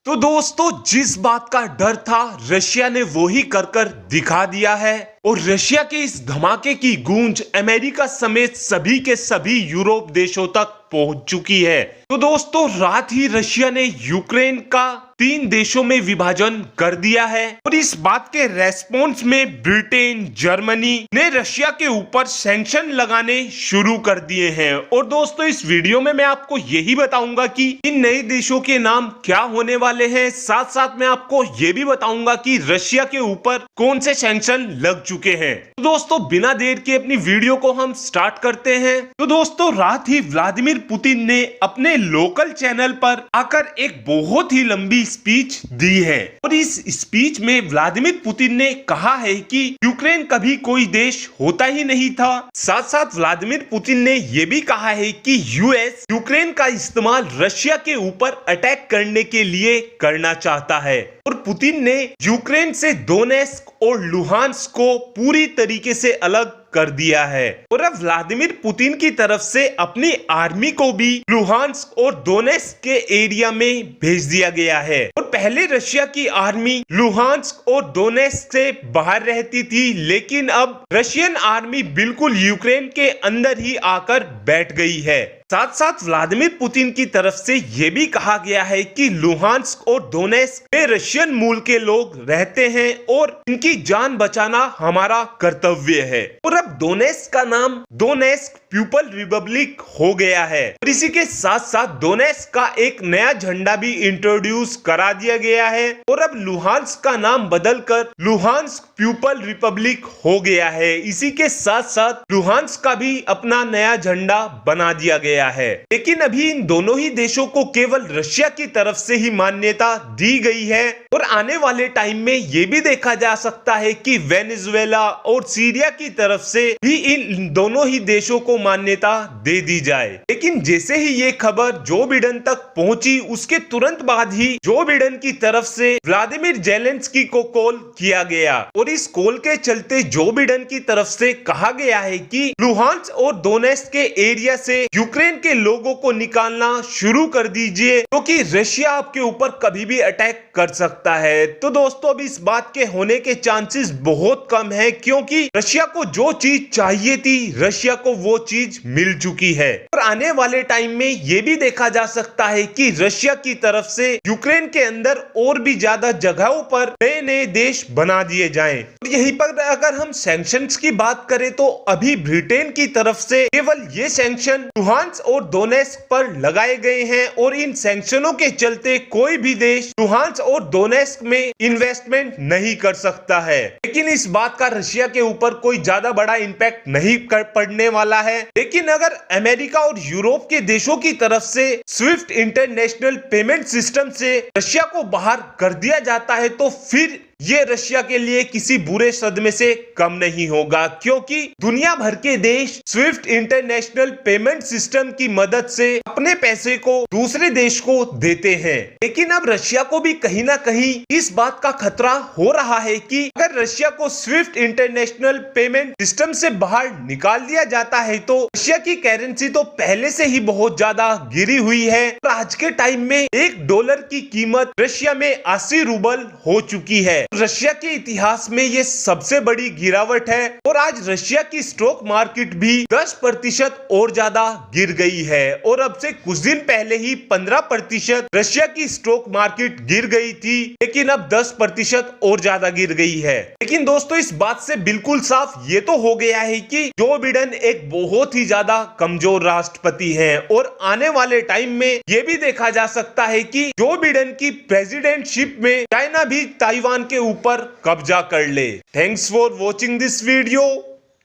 तो दोस्तों, जिस बात का डर था रशिया ने वो ही कर कर दिखा दिया है और रशिया के इस धमाके की गूंज अमेरिका समेत सभी के सभी यूरोप देशों तक पहुंच चुकी है। तो दोस्तों, रात ही रशिया ने यूक्रेन का 3 देशों में विभाजन कर दिया है और इस बात के रेस्पॉन्स में ब्रिटेन, जर्मनी ने रशिया के ऊपर सैंक्शन लगाने शुरू कर दिए हैं। और दोस्तों, इस वीडियो में मैं आपको यही बताऊंगा कि इन नए देशों के नाम क्या होने वाले हैं। साथ साथ मैं आपको ये भी बताऊंगा कि रशिया के ऊपर कौन से सैंक्शन लग चुके हैं। तो दोस्तों, बिना देर के अपनी वीडियो को हम स्टार्ट करते हैं। तो दोस्तों, रात ही व्लादिमीर पुतिन ने अपने लोकल चैनल पर आकर एक बहुत ही लंबी स्पीच दी है और इस स्पीच में व्लादिमीर पुतिन ने कहा है कि यूक्रेन कभी कोई देश होता ही नहीं था। साथ साथ व्लादिमीर पुतिन ने यह भी कहा है कि यूएस यूक्रेन का इस्तेमाल रशिया के ऊपर अटैक करने के लिए करना चाहता है और पुतिन ने यूक्रेन से डोनेस्क और लुहांस्क को पूरी तरीके से अलग कर दिया है और अब व्लादिमीर पुतिन की तरफ से अपनी आर्मी को भी लुहांस्क और डोनेस्क के एरिया में भेज दिया गया है। और पहले रशिया की आर्मी लुहांस्क और डोनेस्क से बाहर रहती थी, लेकिन अब रशियन आर्मी बिल्कुल यूक्रेन के अंदर ही आकर बैठ गई है। साथ साथ व्लादिमीर पुतिन की तरफ से यह भी कहा गया है कि लुहांस्क और डोनेस्क में रशियन मूल के लोग रहते हैं और इनकी जान बचाना हमारा कर्तव्य है। और अब डोनेस्क का नाम डोनेस्क पीपल रिपब्लिक हो गया है और इसी के साथ साथ डोनेस्क का एक नया झंडा भी इंट्रोड्यूस करा दिया गया है और अब लुहांस्क का नाम बदलकर लुहांस्क पीपल रिपब्लिक हो गया है। इसी के साथ साथ लुहांस्क का भी अपना नया झंडा बना दिया गया है। लेकिन अभी इन दोनों ही देशों को केवल रशिया की तरफ से ही मान्यता दी गई है और आने वाले टाइम में ये भी देखा जा सकता है कि वेनेजुएला और सीरिया की तरफ से भी इन दोनों ही देशों को मान्यता दे दी जाए। लेकिन जैसे ही ये खबर जो बिडेन तक पहुंची, उसके तुरंत बाद ही जो बिडेन की तरफ से व्लादिमीर जेलेंस्की को कॉल किया गया और इस कॉल के चलते जो बिडेन की तरफ से कहा गया है कि लुहांस्क और डोनेस्क के एरिया से यूक्रेन के लोगों को निकालना शुरू कर दीजिए क्योंकि रशिया आपके ऊपर कभी भी अटैक कर सकता है। तो दोस्तों, अब इस बात के होने के चांसेस बहुत कम है क्योंकि रशिया को जो चीज चाहिए थी रशिया को वो चीज मिल चुकी है और आने वाले टाइम में ये भी देखा जा सकता है कि रशिया की तरफ से यूक्रेन के अंदर और भी ज्यादा जगहों पर नए नए देश बना दिए जाएं। और यहीं पर अगर हम सैंक्शंस की बात करें तो अभी ब्रिटेन की तरफ से केवल ये सैंक्शन लुहांस्क और डोनेस्क पर लगाए गए हैं और इन सैंक्शनों के चलते कोई भी देश लुहांस्क और डोनेस्क में इन्वेस्टमेंट नहीं कर सकता है। लेकिन इस बात का रशिया के ऊपर कोई ज्यादा बड़ा इम्पैक्ट नहीं पड़ने वाला है। लेकिन अगर अमेरिका और यूरोप के देशों की तरफ से स्विफ्ट इंटरनेशनल पेमेंट सिस्टम से रशिया को बाहर कर दिया जाता है तो फिर ये रशिया के लिए किसी बुरे सदमे से कम नहीं होगा क्योंकि दुनिया भर के देश स्विफ्ट इंटरनेशनल पेमेंट सिस्टम की मदद से अपने पैसे को दूसरे देश को देते हैं। लेकिन अब रशिया को भी कहीं ना कहीं इस बात का खतरा हो रहा है कि अगर रशिया को स्विफ्ट इंटरनेशनल पेमेंट सिस्टम से बाहर निकाल दिया जाता है तो रशिया की करेंसी तो पहले से ही बहुत ज्यादा गिरी हुई है और आज के टाइम में $1 की कीमत रशिया में 80 रूबल हो चुकी है। रशिया के इतिहास में ये सबसे बड़ी गिरावट है और आज रशिया की स्टॉक मार्केट भी 10% और ज्यादा गिर गई है और अब से कुछ दिन पहले ही 15% रशिया की स्टॉक मार्केट गिर गई थी, लेकिन अब 10% और ज्यादा गिर गई है। लेकिन दोस्तों, इस बात से बिल्कुल साफ ये तो हो गया है कि जो बिडेन एक बहुत ही ज्यादा कमजोर राष्ट्रपति हैं और आने वाले टाइम में ये भी देखा जा सकता है कि जो बिडेन की प्रेसिडेंटशिप में चाइना भी ताइवान के ऊपर कब्जा कर ले। Thanks for watching this video.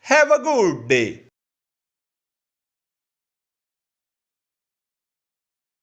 Have a good day.